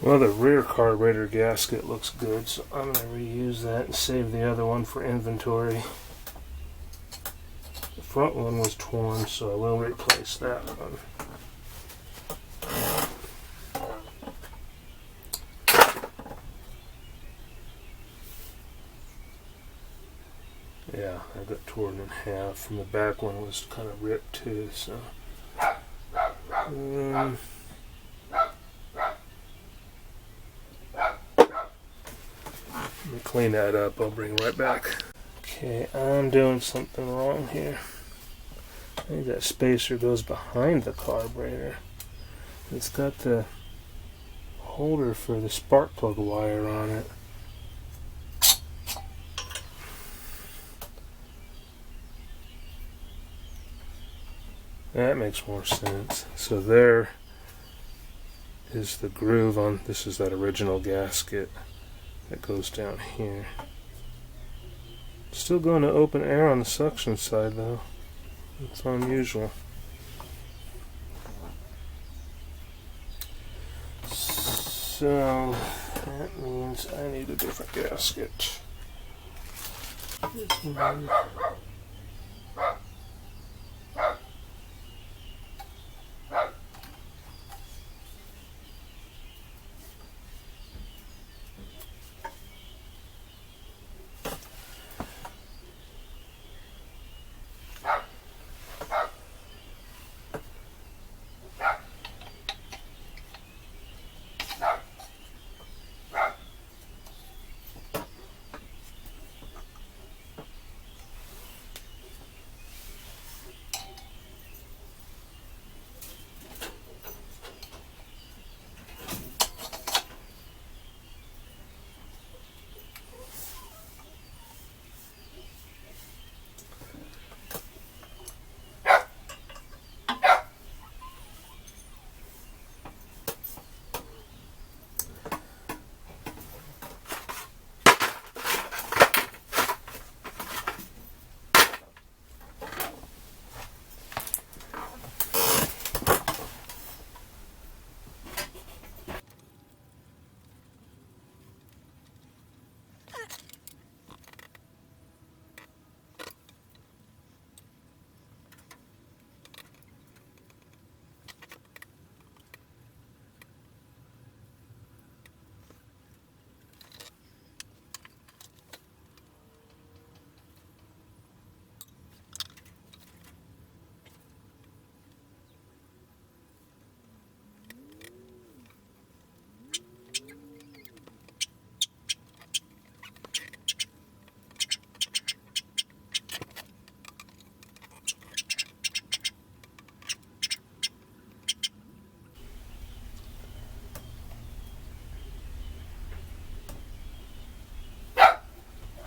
Well, the rear carburetor gasket looks good, so I'm going to reuse that and save the other one for inventory. The front one was torn, so I will replace that one. Yeah, I got torn in half, and the back one was kind of ripped too, so. Let me clean that up, I'll bring right back. Okay, I'm doing something wrong here. I think that spacer goes behind the carburetor. It's got the holder for the spark plug wire on it. That makes more sense. So there is the groove on, this is that original gasket that goes down here. Still going to open air on the suction side though. It's unusual. So that means I need a different gasket. This one.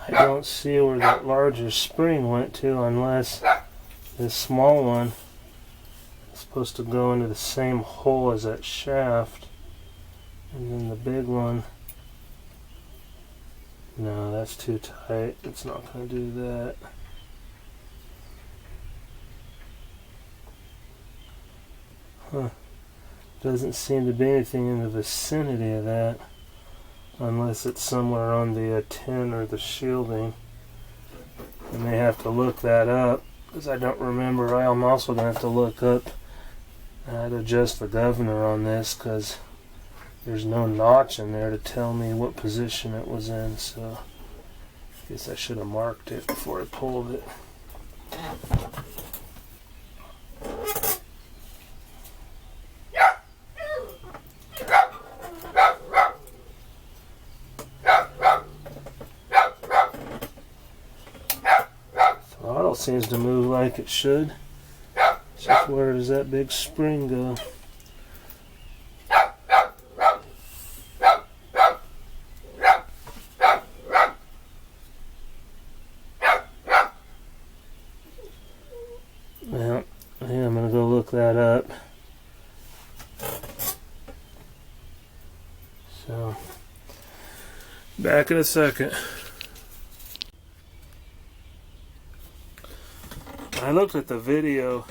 I don't see where that larger spring went to unless this small one is supposed to go into the same hole as that shaft, and then the big one, no, that's too tight, it's not going to do that. Huh. Doesn't seem to be anything in the vicinity of that. Unless it's somewhere on the tin or the shielding. I may have to look that up because I don't remember. I'm also going to have to look up how to adjust the governor on this because there's no notch in there to tell me what position it was in. So I guess I should have marked it before I pulled it. Seems to move like it should. Just where does that big spring go? Well, yeah, I'm gonna go look that up. So, back in a second. I looked at the video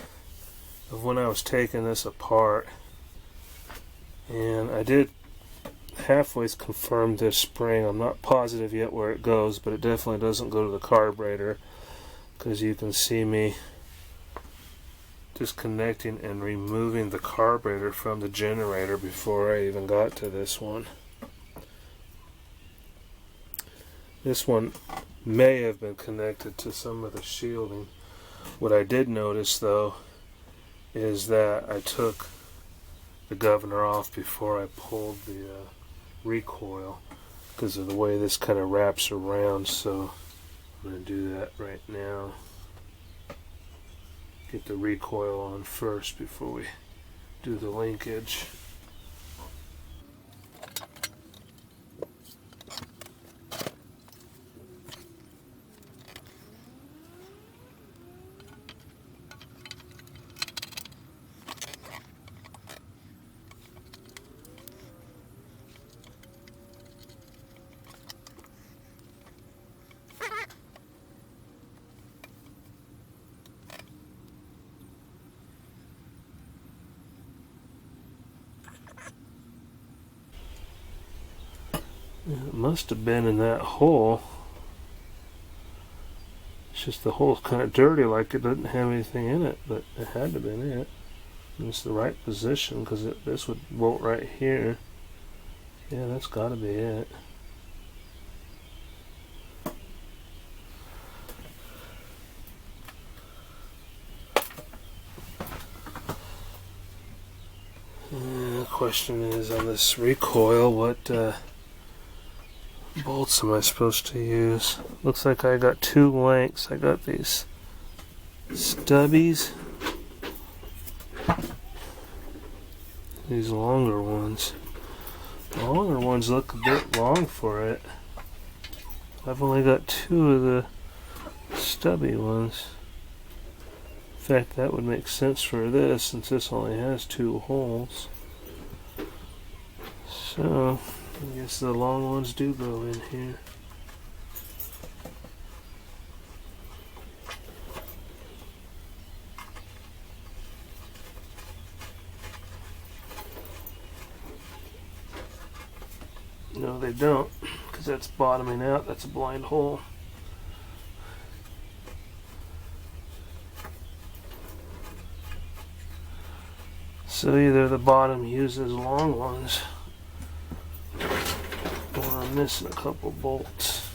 of when I was taking this apart, and I did halfway confirmed this spring. I'm not positive yet where it goes, but it definitely doesn't go to the carburetor, because you can see me disconnecting and removing the carburetor from the generator before I even got to this one. This one may have been connected to some of the shielding. What I did notice though is that I took the governor off before I pulled the recoil because of the way this kind of wraps around, so I'm going to do that right now. Get the recoil on first before we do the linkage. It must have been in that hole. It's just the hole's kind of dirty, like it doesn't have anything in it, but it had to have been it. And it's the right position because this would bolt right here. Yeah, that's got to be it. And the question is on this recoil, what bolts am I supposed to use? Looks like I got two lengths. I got these stubbies, these longer ones. The longer ones look a bit long for it. I've only got two of the stubby ones. In fact, that would make sense for this since this only has two holes. So I guess the long ones do go in here. No, they don't, because that's bottoming out. That's a blind hole. So either the bottom uses long ones, or I'm missing a couple bolts.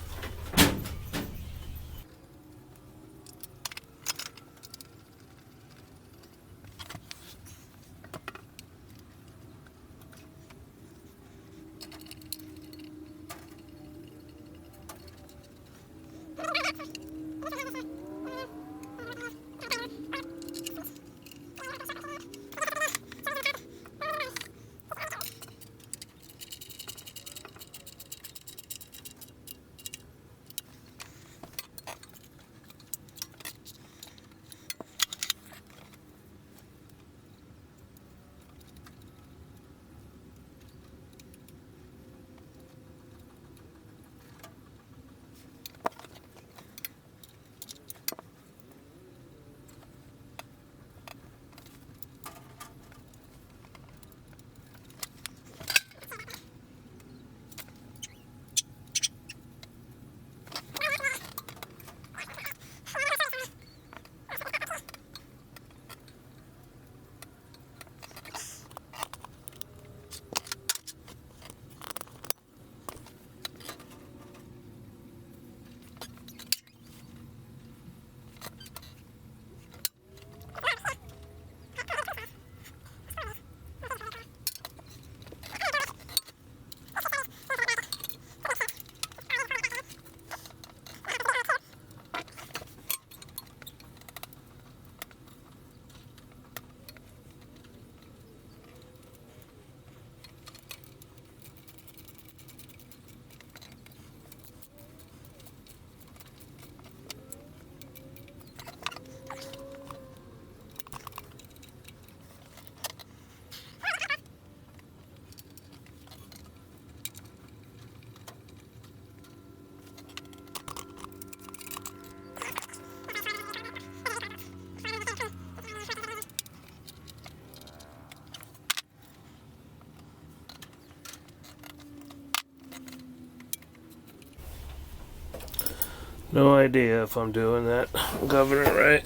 No idea if I'm doing that governor right.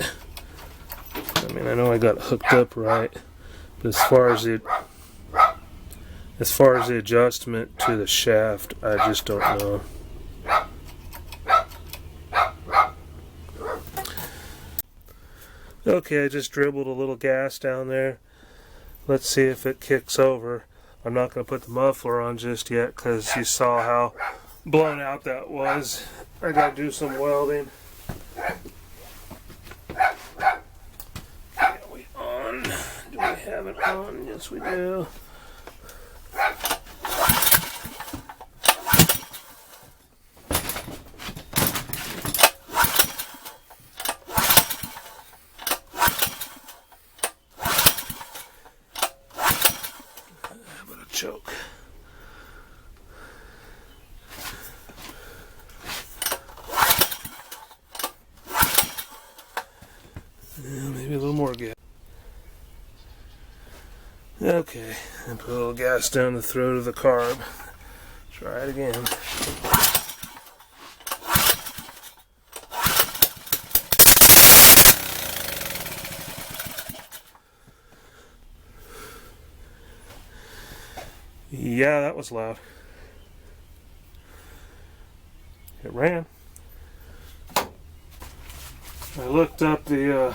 I mean, I know I got it hooked up right, but as far as the adjustment to the shaft, I just don't know. Okay, I just dribbled a little gas down there. Let's see if it kicks over. I'm not going to put the muffler on just yet because you saw how blown out that was. I got to do some welding. Are we on? Do we have it on? Yes, we do. Choke. Maybe a little more gas. Okay, and put a little gas down the throat of the carb. Try it again. Yeah, that was loud. It ran. I looked up the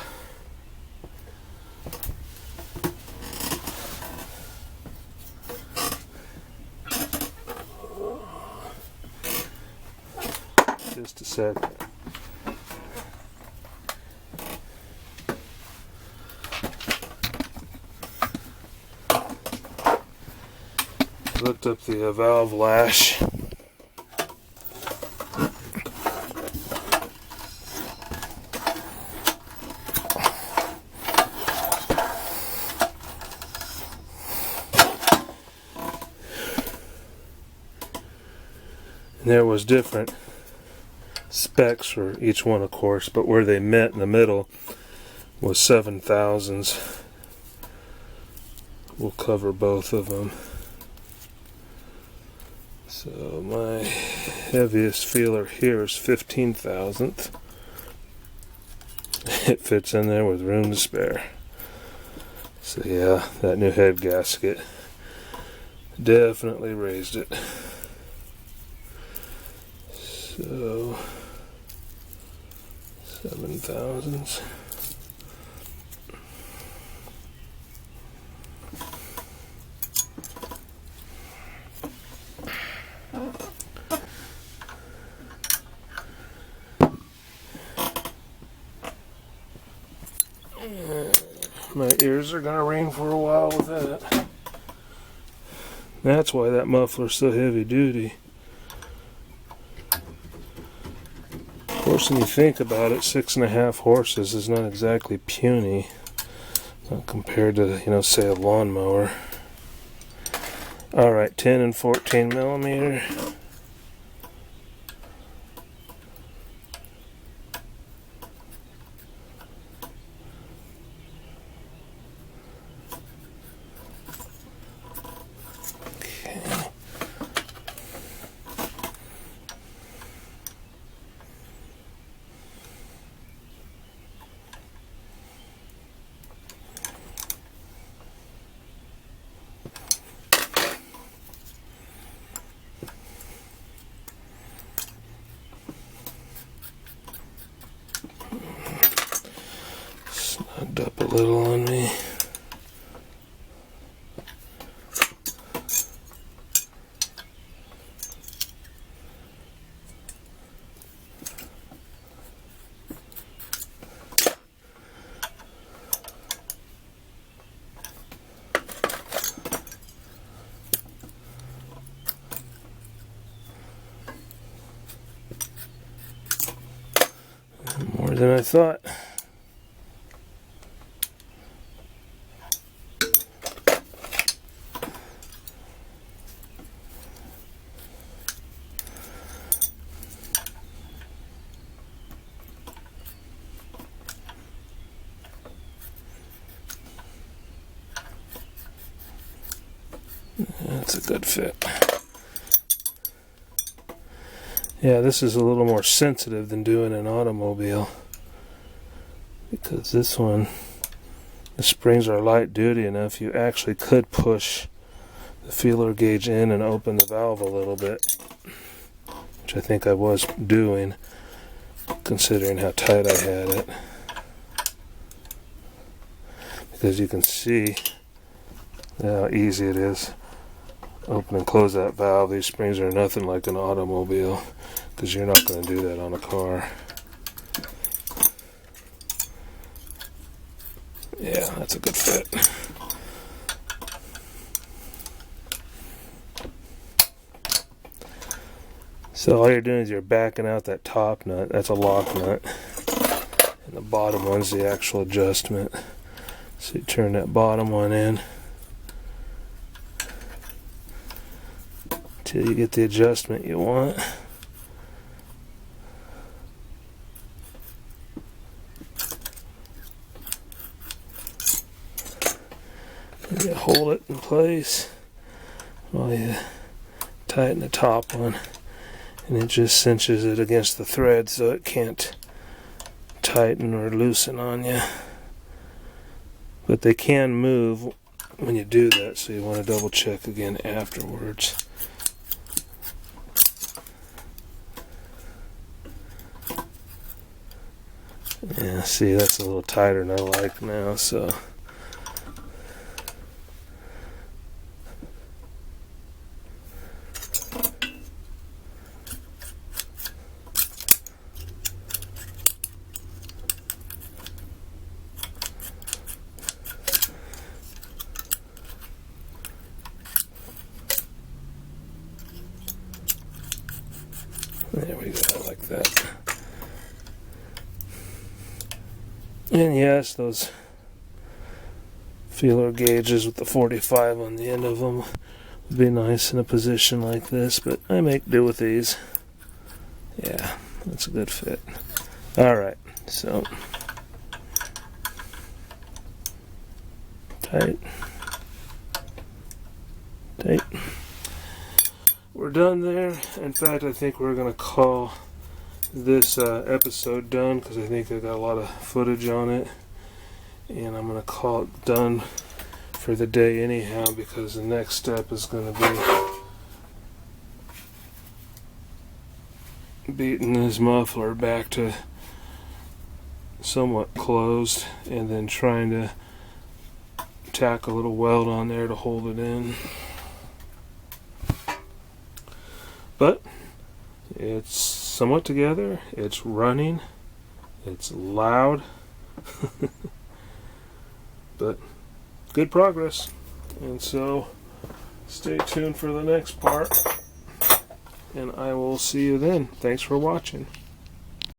just a sec. Looked up the valve lash. And there was different specs for each one, of course, but where they met in the middle was 7,000s. We'll cover both of them. So my heaviest feeler here is 15,000th. It fits in there with room to spare. So yeah, that new head gasket definitely raised it. So 7,000s. My ears are gonna ring for a while with that. That's why that muffler's so heavy duty. Of course, when you think about it, 6.5 horses is not exactly puny, not compared to, you know, say a lawnmower. All right, 10 and 14 millimeter. Snugged up a little on me. More than I thought. That's a good fit. Yeah, this is a little more sensitive than doing an automobile, because this one, the springs are light duty enough you actually could push the feeler gauge in and open the valve a little bit, which I think I was doing considering how tight I had it. Because you can see how easy it is. Open and close that valve. These springs are nothing like an automobile, because you're not going to do that on a car. Yeah, that's a good fit. So all you're doing is you're backing out that top nut. That's a lock nut. And the bottom one's the actual adjustment. So you turn that bottom one in till you get the adjustment you want. And you hold it in place while you tighten the top one, and it just cinches it against the thread so it can't tighten or loosen on you. But they can move when you do that, so you want to double check again afterwards. Yeah, see, that's a little tighter than I like now, so. There we go, I like that. And yes, those feeler gauges with the 45 on the end of them would be nice in a position like this, but I make do with these. Yeah, that's a good fit. Alright, so tight. Tight. We're done there. In fact, I think we're going to call this episode done, because I think I got a lot of footage on it, and I'm going to call it done for the day anyhow, because the next step is going to be beating this muffler back to somewhat closed, and then trying to tack a little weld on there to hold it in. But it's somewhat together, it's running, it's loud, but good progress. And so stay tuned for the next part, and I will see you then. Thanks for watching.